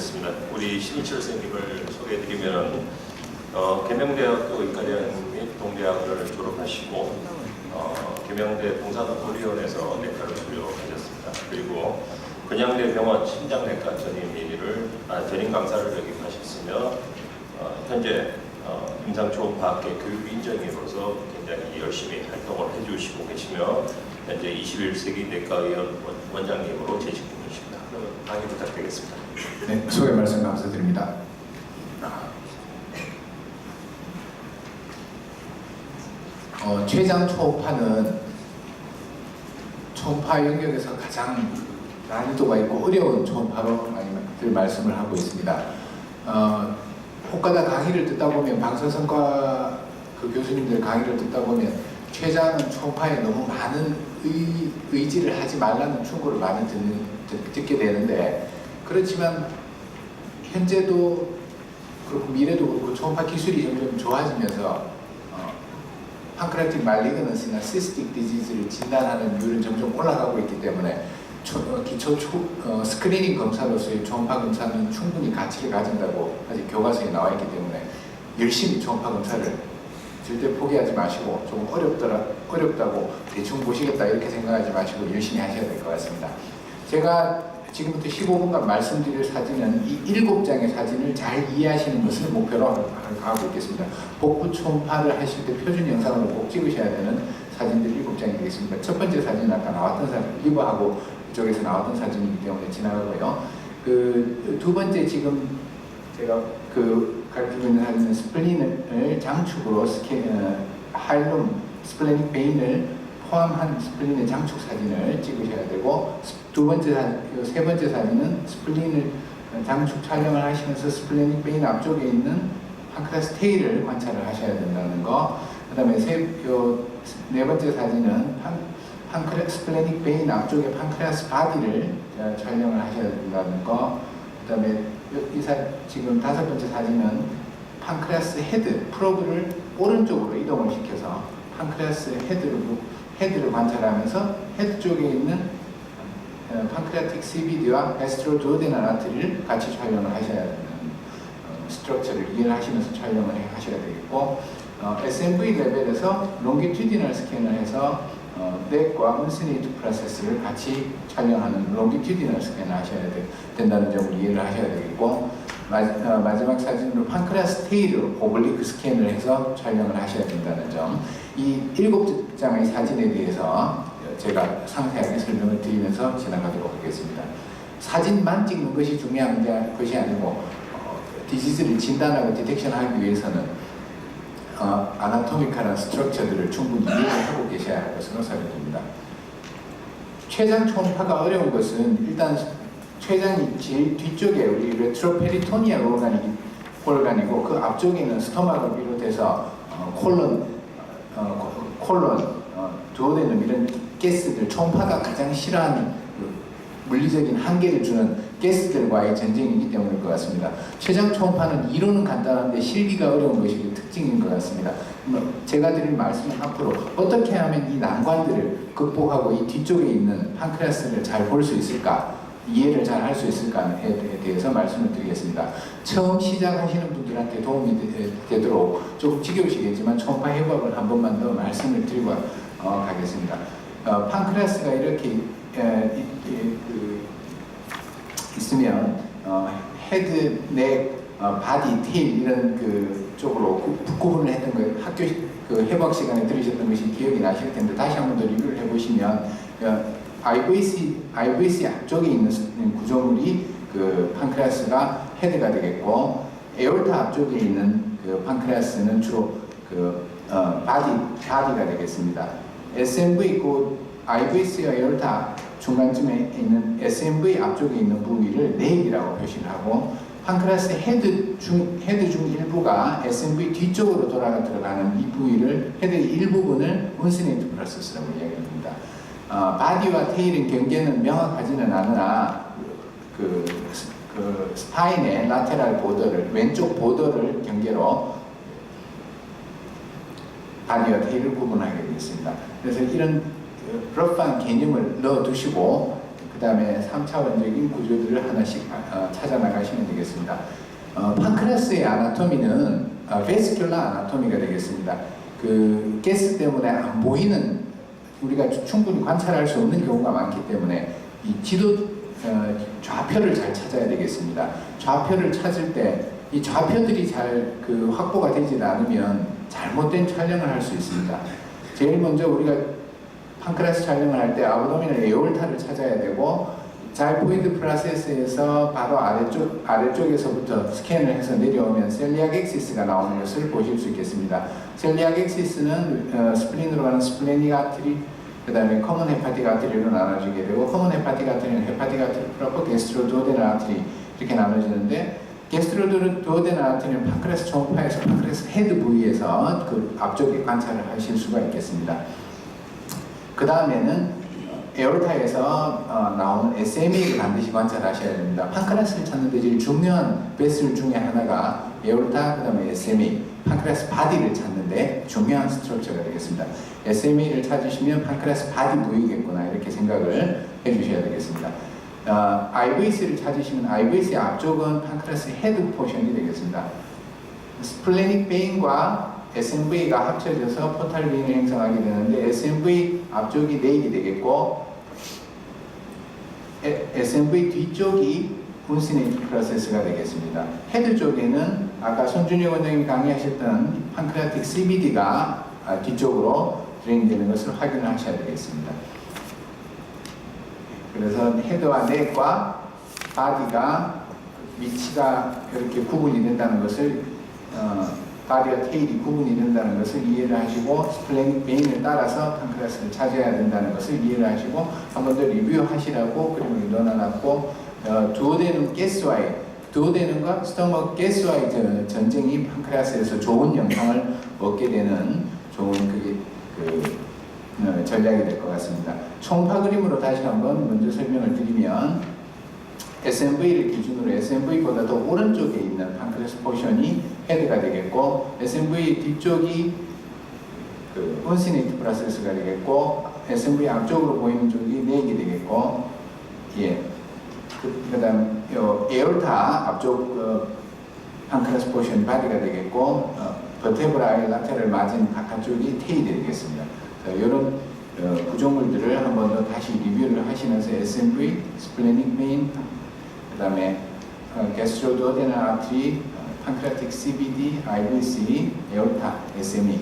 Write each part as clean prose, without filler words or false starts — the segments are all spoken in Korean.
하겠습니다. 우리 신희철 선생님을 소개해드리면 계명대학교 의과대학 및 동대학을 졸업하시고 계명대 동산의료원에서 내과를 수료하셨습니다. 그리고 근양대 병원 심장내과 전임 강사를 역임하셨으며 현재 임상초음파학회 교육인정인으로서 굉장히 열심히 활동을 해주시고 계시며 현재 21세기 내과의원 원장님으로 재직 중이십니다. 강의 부탁드리겠습니다. 네, 소개 말씀 감사드립니다. 췌장 초음파는 초음파 영역에서 가장 난이도가 있고 어려운 초음파로 많이들 말씀을 하고 있습니다. 혹가다 강의를 듣다 보면 방사선과 그 교수님들 강의를 듣다 보면 췌장은 초음파에 너무 많은 의지를 하지 말라는 충고를 많이 듣게 되는데, 그렇지만 현재도 그렇고 미래도 그렇고 초음파 기술이 점점 좋아지면서 판크레아틱 말리그넌스나 시스틱 디지즈를 진단하는 률은 점점 올라가고 있기 때문에 기초 스크리닝 검사로서의 초음파 검사는 충분히 가치를 가진다고 아직 교과서에 나와 있기 때문에 열심히 초음파 검사를 절대 포기하지 마시고, 조금 어렵다고 대충 보시겠다 이렇게 생각하지 마시고 열심히 하셔야 될 것 같습니다. 제가 지금부터 15분간 말씀드릴 사진은 이 7장의 사진을 잘 이해하시는 것을 목표로 하고 있겠습니다. 복부 초음파를 하실 때 표준 영상으로 꼭 찍으셔야 되는 사진들 7장이 되겠습니다. 첫 번째 사진은 아까 나왔던 사진, 리버하고 이쪽에서 나왔던 사진이기 때문에 지나가고요. 그 두 번째 지금 제가 가르치고 있는 사진은 스플린을 장축으로 하일룸 스플래닉 베인을 포함한 스플린의 장축 사진을 찍으셔야 되고, 세 번째 사진은 스플린을 장축 촬영을 하시면서 스플래닉 베인 앞쪽에 있는 판크레아스 테일을 관찰을 하셔야 된다는 거. 그 다음에 네 번째 사진은 스플래닉 베인 앞쪽에 판크레아스 바디를 촬영을 하셔야 된다는 거. 그 다음에 지금 다섯 번째 사진은 판크레아스 헤드, 프로브를 오른쪽으로 이동을 시켜서 판크레아스 헤드를 관찰하면서 헤드 쪽에 있는 판크레아틱 CVD와 베스트로두오데날 아트리를 같이 촬영을 하셔야 되는 스트럭처를 이해를 하시면서 촬영을 하셔야 되겠고, SMV 레벨에서 롱기튜디널 스캔을 해서 넥과 은스네이트 프로세스를 같이 촬영하는 롱기튜디널 스캔을 하셔야 된다는 점을 이해를 하셔야 되겠고, 마지막 사진으로 판크레아스 테일을 오블리크 스캔을 해서 촬영을 하셔야 된다는 점, 이 7장의 사진에 대해서 제가 상세하게 설명을 드리면서 지나가도록 하겠습니다. 사진만 찍는 것이 중요한 것이 아니고 디지즈를 진단하고 디텍션하기 위해서는 아나토미컬한 스트럭처들을 충분히 이해를 하고 계셔야 할 것으로 생각됩니다. 췌장 초음파가 어려운 것은 일단 췌장이 제일 뒤쪽에 우리 레트로페리토니아 오르간이고 그 앞쪽에 있는 스토막을 비롯해서 콜론, 두오데듐 이런 가스들, 초음파가 가장 싫어하는 물리적인 한계를 주는 가스들과의 전쟁이기 때문일 것 같습니다. 췌장 초음파는 이론은 간단한데 실기가 어려운 것이 특징인 것 같습니다. 제가 드릴 말씀은 앞으로 어떻게 하면 이 난관들을 극복하고 이 뒤쪽에 있는 판크레아스를 잘 볼 수 있을까, 이해를 잘 할 수 있을까에 대해서 말씀을 드리겠습니다. 처음 시작하시는 분들한테 도움이 되도록 조금 지겨우시겠지만 초음파 해법을 한 번만 더 말씀을 드리고 가겠습니다. 판크레아스가 이렇게 있으면 헤드, 넥, 바디, 테일 이런 쪽으로 구분을 했던 거 학교 해박 시간에 들으셨던 것이 기억이 나실 텐데 다시 한 번 더 리뷰를 해보시면 IVC 앞쪽에 있는 구조물이 판크레아스가 헤드가 되겠고, 에올타 앞쪽에 있는 판크레아스는 주로 바디가 되겠습니다. SMV IVC와 에올타 중간쯤에 있는 SMV 앞쪽에 있는 부위를 넥이라고 표시를 하고, 판크레아스 헤드 중 일부가 SMV 뒤쪽으로 들어가는 이 부위를, 헤드의 일부분을 은스네이트 프로세스라고 이야기합니다. 바디와 테일은 경계는 명확하지는 않으나 스파인의 라테랄 보더를, 왼쪽 보더를 경계로 바디와 테일을 구분하게 되어 있습니다. 그래서 이런 러프한 개념을 넣어두시고 그 다음에 3차원적인 구조들을 하나씩 찾아 나가시면 되겠습니다. 판크레스의 아나토미는 베스큘라 아나토미가 되겠습니다. 그 가스 때문에 안 보이는, 우리가 충분히 관찰할 수 없는 경우가 많기 때문에 이 좌표를 잘 찾아야 되겠습니다. 좌표를 찾을 때 이 좌표들이 잘 확보가 되지 않으면 잘못된 촬영을 할 수 있습니다. 제일 먼저 우리가 판크레스 촬영을 할 때 아브도미널 에올타를 찾아야 되고, 자이포이드 프로세스에서 바로 아래쪽에서부터 스캔을 해서 내려오면 셀리악 엑시스가 나오는 것을 보실 수 있겠습니다. 셀리악 엑시스는 스플린으로 가는 스플레닉 아트리, 그 다음에 커먼 헤파틱 아트리로 나눠지게 되고, 커먼 헤파틱 아트리는 헤파틱 아트리 프로퍼, 게스트로 두오데널 아트리 이렇게 나눠지는데, 게스트로 두오데널 아트리는 판크레스 초음파에서 판크레스 헤드 부위에서 그 앞쪽에 관찰을 하실 수가 있겠습니다. 그 다음에는 에올타에서 나오는 SMA를 반드시 관찰하셔야 됩니다. 판크레스를 찾는데 제일 중요한 베슬 중에 하나가 에올타, 그 다음에 SMA, 판크레스 바디를 찾는데 중요한 스트럭처가 되겠습니다. SMA를 찾으시면 판크레스 바디 부위겠구나 이렇게 생각을 해주셔야 되겠습니다. IVC를 찾으시면 IVC 앞쪽은 판크레스 헤드 포션이 되겠습니다. 스플레닉 베인과 SMV가 합쳐져서 포탈 베인을 형성하게 되는데, SMV 앞쪽이 네일이 되겠고, SMV 뒤쪽이 운시네이트 프로세스가 되겠습니다. 헤드 쪽에는 아까 손준혁 원장님이 강의하셨던 판크레아틱 CBD가 뒤쪽으로 드레인되는 것을 확인을 하셔야 되겠습니다. 그래서 헤드와 넥과 바디가 위치가 이렇게 구분이 된다는 것을 바디와 테일이 구분이 된다는 것을 이해를 하시고, 스플레닉 베인을 따라서 판크레스를 찾아야 된다는 것을 이해를 하시고, 한 번 더 리뷰하시라고 그림을 넣어놨고, 두오데눔 가스와의, 두오데눔과 스토머 가스와의 전쟁이 판크레스에서 좋은 영향을 얻게 되는 좋은 전략이 될 것 같습니다. 총파 그림으로 다시 한번 먼저 설명을 드리면, SMV를 기준으로 SMV보다 더 오른쪽에 있는 판크레스 포션이 헤드가 되겠고, SMV 뒤쪽이 운시네이트 프로세스가 되겠고, SMV 앞쪽으로 보이는 쪽이 넥이 되겠고, 예. 그 다음 에올타 앞쪽 판크레스 포션 바디가 되겠고, 버테브라의 라테럴 마진 바깥쪽이 테일이 되겠습니다. 이런 구조물들을 한 번 더 다시 리뷰를 하시면서 SMV, 스플레닉 베인, 그 다음에 게스트로두오데널 아트리, 판크레아틱 CBD, IVC, 에올타, SME.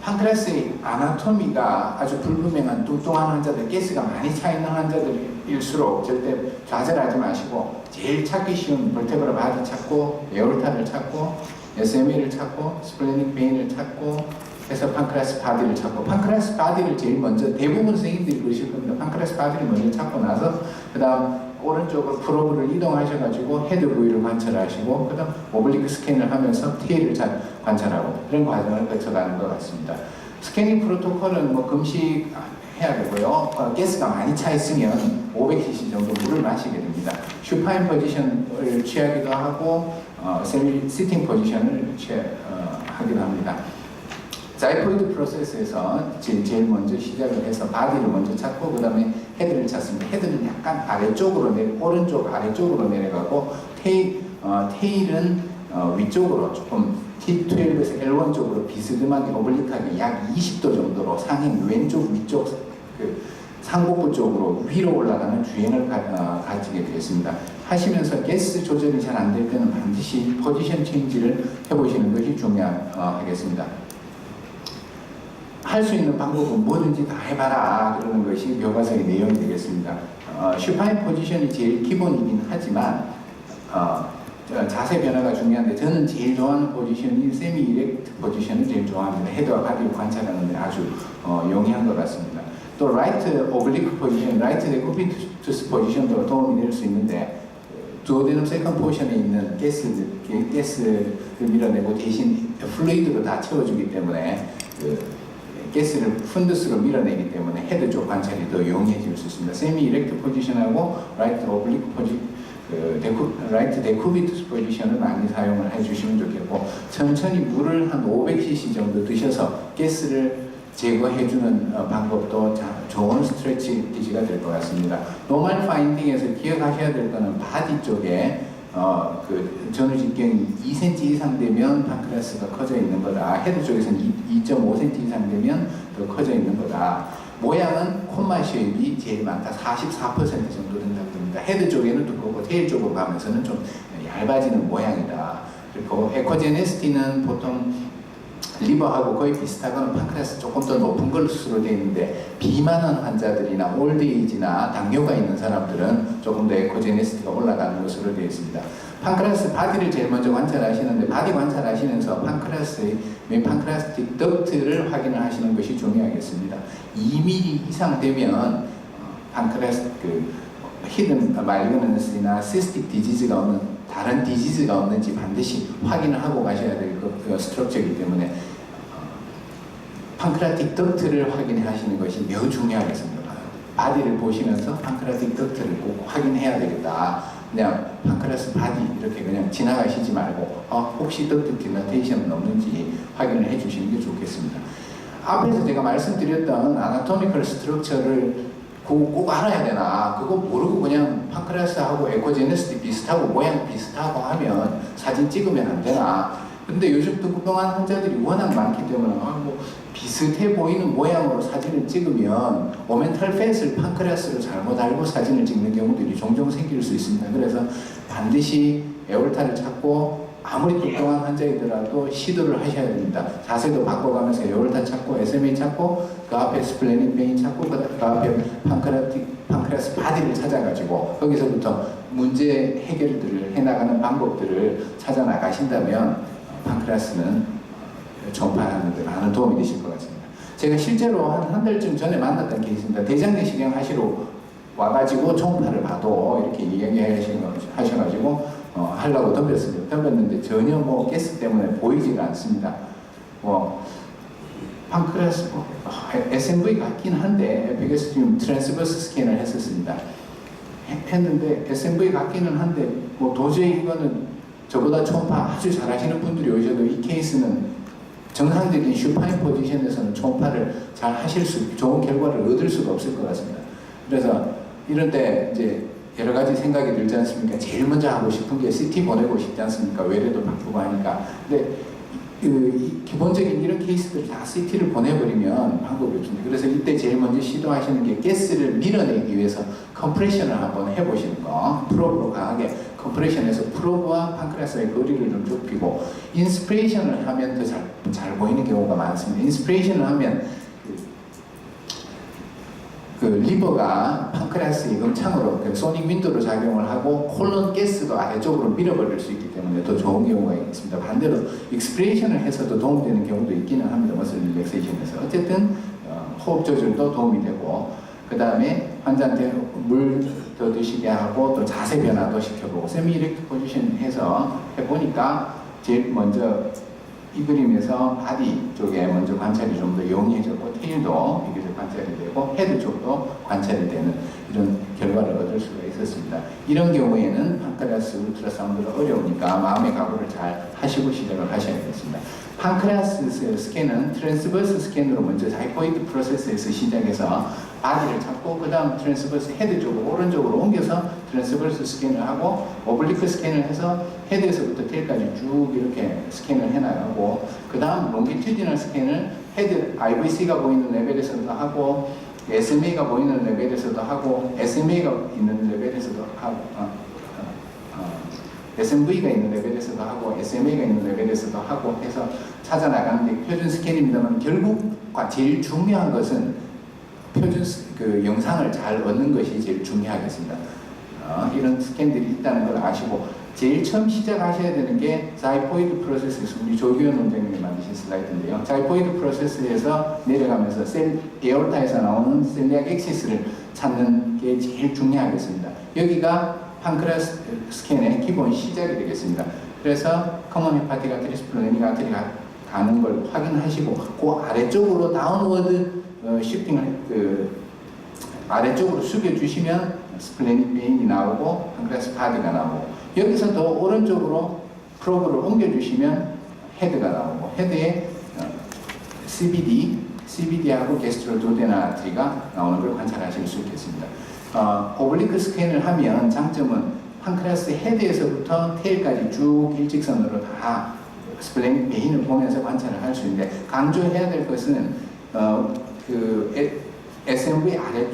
판크레스의 아나토미가 아주 불분명한 뚱뚱한 환자들, 가스가 많이 차 있는 환자들일수록 절대 좌절하지 마시고, 제일 찾기 쉬운 버테브라 바디 찾고, 에올타를 찾고, SME를 찾고, 스플레닉 베인을 찾고, 해서 판크레스 바디를 찾고, 판크레스 바디를 제일 먼저, 대부분 선생님들이 그러실 겁니다. 판크레스 바디를 먼저 찾고 나서 그 다음 오른쪽으로 프로브를 이동하셔가지고 헤드 부위를 관찰하시고, 그 다음 오블리크 스캔을 하면서 테일을 잘 관찰하고, 이런 과정을 거쳐가는 것 같습니다. 스캐닝 프로토콜은 금식해야 되고요. 가스가 많이 차 있으면 500cc 정도 물을 마시게 됩니다. 슈파인 포지션을 취하기도 하고, 세미 시팅 포지션을 하기도 합니다. 자이포이드 프로세스에서 제일 먼저 시작을 해서 바디를 먼저 찾고, 그 다음에 헤드를 찾습니다. 헤드는 약간 아래쪽으로 오른쪽 아래쪽으로 내려가고, 테일은 위쪽으로 조금 T12에서 L1 쪽으로 비스듬하게 오블릭하게 약 20도 정도로 상행 왼쪽 위쪽 상복부 쪽으로 위로 올라가는 주행을 가지게 되겠습니다. 하시면서 가스 조절이 잘 안 될 때는 반드시 포지션 체인지를 해보시는 것이 중요하겠습니다. 할 수 있는 방법은 뭐든지 다 해봐라 그러는 것이 교과서의 내용이 되겠습니다. 슈파인 포지션이 제일 기본이긴 하지만 자세 변화가 중요한데, 저는 제일 좋아하는 포지션이 세미 이렉트 포지션을 제일 좋아합니다. 헤드와 바디를 관찰하는 데 아주 용이한 것 같습니다. 또 라이트 오블리크 포지션, 라이트 데쿠비투스 포지션도 도움이 될 수 있는데, 두오데눔 세컨 포션에 있는 가스를 밀어내고 대신 플루이드로 다 채워주기 때문에 가스를 푼드스로 밀어내기 때문에 헤드 쪽 관찰이 더 용이해질 수 있습니다. 세미 이렉트 포지션하고 라이트 오블리크 라이트 데쿠비투스 포지션을 많이 사용을 해주시면 좋겠고, 천천히 물을 한 500cc 정도 드셔서 가스를 제거해주는 방법도 좋은 스트레치가 될 것 같습니다. 노멀 파인딩에서 기억하셔야 될 거는 바디 쪽에 그 전후 직경이 2cm 이상 되면 판크레아스가 커져 있는 거다. 헤드 쪽에서는 2.5cm 이상 되면 더 커져 있는 거다. 모양은 콤마 쉐입이 제일 많다. 44% 정도 된다고 합니다. 헤드 쪽에는 두껍고 테일 쪽으로 가면서는 좀 얇아지는 모양이다. 그리고 에코제네시티는 보통 리버하고 거의 비슷하거나 판크레아스 조금 더 높은 것으로 되어 있는데 비만한 환자들이나 올드에이지나 당뇨가 있는 사람들은 조금 더 에코제네시티가 올라가는 것으로 되어 있습니다. 판크레아스 바디를 제일 먼저 관찰하시는데 바디 관찰하시면서 판크레아스의 판크레아스틱 덕트를 확인을 하시는 것이 중요하겠습니다. 2mm 이상 되면 판크레아스 히든 말그넌스나 시스틱 디지즈가 없는 다른 디지즈가 없는지 반드시 확인을 하고 가셔야 될 스트럭처이기 때문에 판크레아틱 덕트를 확인하시는 것이 매우 중요하겠습니다. 바디를 보시면서 판크레아틱 덕트를 꼭 확인해야 되겠다. 그냥 판크레아스 바디 이렇게 그냥 지나가시지 말고 혹시 덕트 디너테이션은 없는지 확인을 해주시는 게 좋겠습니다. 앞에서 제가 말씀드렸던 아나토미컬 스트럭처를 꼭 알아야 되나? 그거 모르고 그냥 판크레아스하고 에코제네시티 비슷하고 모양 비슷하고 하면 사진 찍으면 안 되나? 근데 요즘 뚱뚱한 환자들이 워낙 많기 때문에 뭐 비슷해 보이는 모양으로 사진을 찍으면 오멘탈 팻을 판크레아스로 잘못 알고 사진을 찍는 경우들이 종종 생길 수 있습니다. 그래서 반드시 에올타를 찾고 아무리 뚱뚱한 환자이더라도 시도를 하셔야 됩니다. 자세도 바꿔가면서 에올타 찾고 SMA 찾고 그 앞에 스플래닛 베인 찾고 그 앞에 판크레아스 바디를 찾아가지고 거기서부터 문제 해결들을 해나가는 방법들을 찾아 나가신다면 판크레아스는 전파하는 데 많은 도움이 되실 것 같습니다. 제가 실제로 한 달쯤 전에 만났던 케이스입니다. 대장 내시경 하시러 와가지고 초음파를 봐도 이렇게 이야기하셔가지고 하려고 덤볐는데 전혀 뭐 가스 때문에 보이지가 않습니다. 판크레아스 SMV 같긴 한데 에피게스트리움 트랜스버스 스캔을 했었습니다. 했는데 SMV 같기는 한데 뭐 도저히 이거는 저보다 초음파 아주 잘하시는 분들이 오셔도 이 케이스는 정상적인 슈파인 포지션에서는 초음파를 잘 하실 좋은 결과를 얻을 수가 없을 것 같습니다. 그래서 이런 때 이제 여러 가지 생각이 들지 않습니까? 제일 먼저 하고 싶은 게 CT 보내고 싶지 않습니까? 외래도 바쁘고 하니까. 근데 기본적인 이런 케이스들 다 CT를 보내버리면 방법이 없습니다. 그래서 이때 제일 먼저 시도하시는 게 가스를 밀어내기 위해서 컴프레션을 한번 해보시는 거. 프로브로 강하게 컴프레션해서 프로브와 판크레아스의 거리를 좀 좁히고 인스피레이션을 하면 더 잘 보이는 경우가 많습니다. 인스피레이션을 하면 리버가 판크레아스의 음창으로 소닉 윈도로 작용을 하고 콜론 가스도 아래쪽으로 밀어버릴 수 있기 때문에 더 좋은 경우가 있습니다. 반대로 익스피레이션을 해서도 도움되는 경우도 있기는 합니다. 머슬 릴렉세이션에서. 어쨌든 호흡 조절도 도움이 되고 그 다음에 환자한테 물 더 드시게 하고 또 자세 변화도 시켜보고 세미 이렉트 포지션 해서 해보니까 제일 먼저 이 그림에서 바디 쪽에 먼저 관찰이 좀 더 용이해졌고 테일도 여기서 관찰이 되고 헤드 쪽도 관찰이 되는 이런 결과를 얻을 수가 있었습니다. 이런 경우에는 판크레아스 울트라사운드가 어려우니까 마음의 각오를 잘 하시고 시작을 하셔야겠습니다. 판크레아스 스캔은 트랜스버스 스캔으로 먼저 자이포이드 프로세스에서 시작해서 바디를 찾고 그 다음 트랜스버스 헤드 쪽으로 오른쪽으로 옮겨서 트랜스버스 스캔을 하고 오블리크 스캔을 해서 헤드에서부터 테일까지 쭉 이렇게 스캔을 해나가고 그 다음 롱기튜디널 스캔을 헤드 IVC가 보이는 레벨에서도 하고 SMA가 보이는 레벨에서도 하고 SMA가 있는 레벨에서도 하고 SMV가 있는 레벨에서도 하고 SMA가 있는 레벨에서도 하고 해서 찾아나가는 게 표준 스캔입니다만 결국 제일 중요한 것은 표준 영상을 잘 얻는 것이 제일 중요하겠습니다. 이런 스캔들이 있다는 걸 아시고 제일 처음 시작하셔야 되는 게 자이포이드 프로세스에서 우리 조규현 원장님이 만드신 슬라이드인데요. 자이포이드 프로세스에서 내려가면서 에올타에서 나오는 셀리악 액시스를 찾는 게 제일 중요하겠습니다. 여기가 판크레아스 스캔의 기본 시작이 되겠습니다. 그래서 커먼 헤파틱 아트리, 스플래닉 아트리가 가는 걸 확인하시고 그 아래쪽으로 다운워드 시프팅을 아래쪽으로 숙여주시면 스플래닉 베인이 나오고 판크레아스 바디가 나오고 여기서 더 오른쪽으로 프로브를 옮겨주시면 헤드가 나오고 헤드에 CBD CBD하고 게스트로두오데널 아트리가 나오는 걸 관찰하실 수 있겠습니다. 오블리크 스캔을 하면 장점은 판크레아스 헤드에서부터 테일까지 쭉 일직선으로 다 스플래닉 베인을 보면서 관찰을 할 수 있는데, 강조해야 될 것은 SMV 아래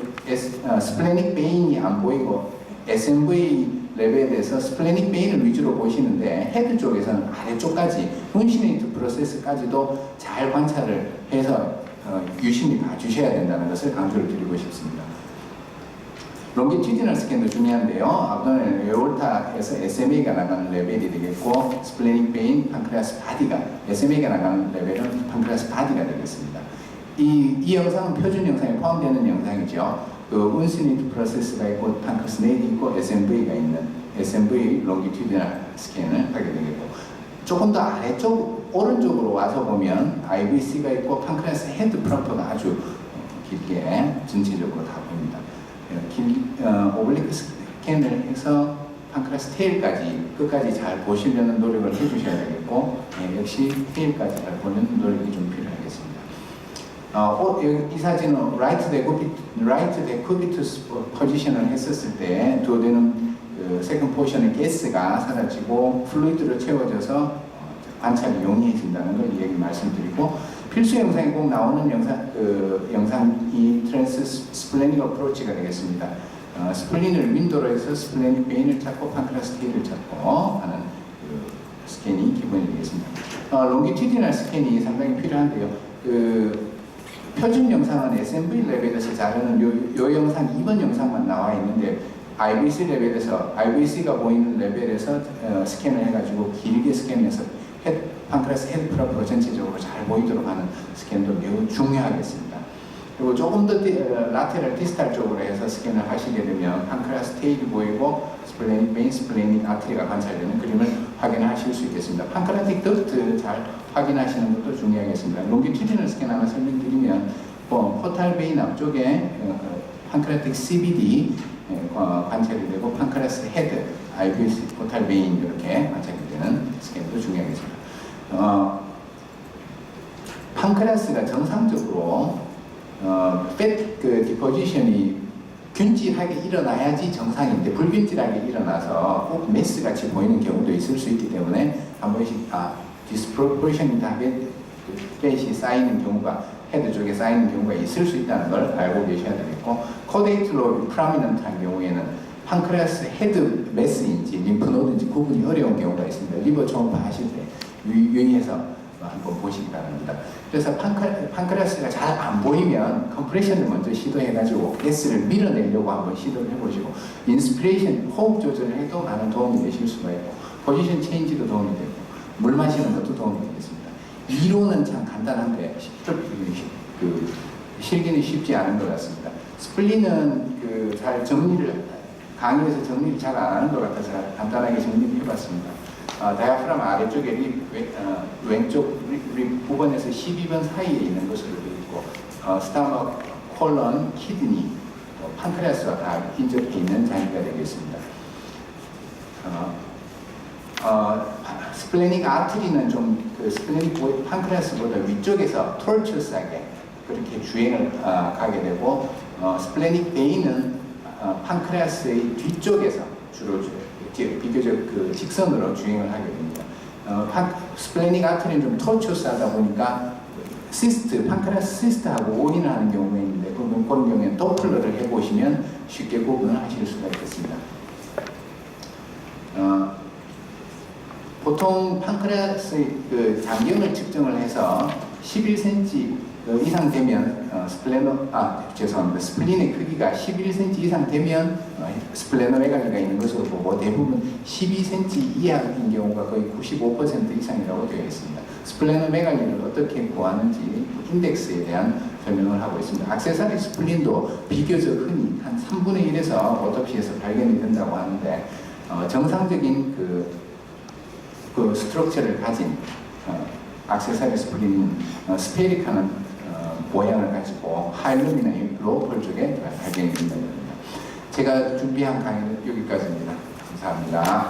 스플래닉 베인이 안 보이고 SMV 레벨에서 스플래닉 베인을 위주로 보시는데, 헤드 쪽에서는 아래쪽까지 운시네이트 프로세스까지도 잘 관찰을 해서 유심히 봐주셔야 된다는 것을 강조를 드리고 싶습니다. 롱기튜디널 스캔도 중요한데요. 압도멘 에올타에서 SMA가 나가는 레벨이 되겠고, 스플래닉 베인, 판크레아스 바디가 SMA가 나가는 레벨은 판크레아스 바디가 되겠습니다. 이 영상은 표준 영상에 포함되는 영상이죠. 운시네이트 프로세스가 있고, 판크레스네이트 있고, SMV가 있는 SMV 롱기튜디널 스캔을 하게 되겠고, 조금 더 아래쪽 오른쪽으로 와서 보면 IVC가 있고 판크레아스 헤드 프론트가 아주 길게 전체적으로 다 보입니다. 오블리크 스캔을 해서 판크레아스 테일까지 끝까지 잘 보시려는 노력을 해주셔야 되겠고, 역시 테일까지 잘 보는 노력이 좀 필요하겠습니다. 이 사진은 라이트 데쿠비투스 포지션을 했었을 때 두오데는 세컨 포션의 가스가 사라지고 플루이드로 채워져서 관찰이 용이해진다는 걸 얘기 말씀드리고, 필수 영상에 꼭 나오는 영상이 트랜스 스플래닉 어프로치가 되겠습니다. 스플린을 윈도로 해서 스플래닉 베인을 찾고 판크레아스 테일을 찾고 하는 스캔이 기본이 되겠습니다. 롱기튜디널 스캔이 상당히 필요한데요. 표준 영상은 SMV 레벨에서 자르는 요 영상 2번 영상만 나와 있는데, IVC 레벨에서 IVC가 보이는 레벨에서 스캔을 해가지고 길게 스캔해서 판크레아스 헤드 프로퍼가 전체적으로 잘 보이도록 하는 스캔도 매우 중요하겠습니다. 그리고 조금 더 라테럴 디스탈 쪽으로 해서 스캔을 하시게 되면 판크레아스 테일이 보이고 스플래닉 베인, 스플래닉 아트리가 관찰되는 그림을 확인하실 수 있겠습니다. 판크레아틱 덕트 잘 확인하시는 것도 중요하겠습니다. 롱기튜디널 스캔 하나 설명드리면, 포탈 베인 앞쪽에 판크레아틱 CBD 관찰이 되고, 판크레아스 헤드, IVC, 포탈 베인 이렇게 관찰이 되는 스캔도 중요하겠습니다. 판크레아스가 정상적으로 디포지션이 균질하게 일어나야지 정상인데, 불균질하게 일어나서 꼭 메스같이 보이는 경우도 있을 수 있기 때문에 한 번씩 디스프로포션하게 팻이 쌓이는 경우가, 헤드 쪽에 쌓이는 경우가 있을 수 있다는 걸 알고 계셔야 되겠고, 코데이트로 프라미넌트한 경우에는 판크레아스 헤드 메스인지 림프노드인지 구분이 어려운 경우가 있습니다. 리버 초음파 하실 때 유의해서 한번 보시기 바랍니다. 그래서 판크레아스가 잘 안 보이면 컴프레션을 먼저 시도해가지고 가스를 밀어내려고 한번 시도를 해보시고, 인스피레이션, 호흡 조절을 해도 많은 도움이 되실 수가 있고, 포지션 체인지도 도움이 되고, 물 마시는 것도 도움이 되겠습니다. 이론은 참 간단한데 실기는 쉽지 않은 것 같습니다. 스플린은 잘 강의에서 정리를 잘 안 하는 것 같아서 간단하게 정리를 해봤습니다. 다이아프람 아래쪽에 왼쪽 립 9번에서 12번 사이에 있는 것으로 되어 있고, 스타머, 콜론, 키드니, 판크레아스와 다 인접해 있는 장기가 되겠습니다. 스플래닉 아트리는 좀 스플래닉 판크레아스보다 위쪽에서 톨처스하게 그렇게 주행을 가게 되고, 스플래닉 베인은 판크레아스의 뒤쪽에서 주로 비교적 직선으로 주행을 하게 됩니다. 스플래닉 아트리는 좀 톨처스하다 보니까 판크레아스 시스트하고 오인을 하는 경우가 있는데, 그런 경우에는 도플러를 해보시면 쉽게 구분을 하실 수가 있겠습니다. 보통 판크레아스의 장경을 측정을 해서 11cm 이상 되면 스플린의 크기가 11cm 이상 되면 스플레노메갈리가 있는 것으로 보고, 대부분 12cm 이하인 경우가 거의 95% 이상이라고 되어 있습니다. 스플레노메갈리를 어떻게 구하는지 인덱스에 대한 설명을 하고 있습니다. 액세서리 스플린도 비교적 흔히 한 3분의 1에서 오토피에서 발견이 된다고 하는데, 정상적인 스트럭처를 가진 액세서리 스플린은 스페리카는 모양을 가지고 하일룸이나 로컬 쪽에 발견이 된다고 합니다. 제가 준비한 강의는 여기까지입니다. 감사합니다.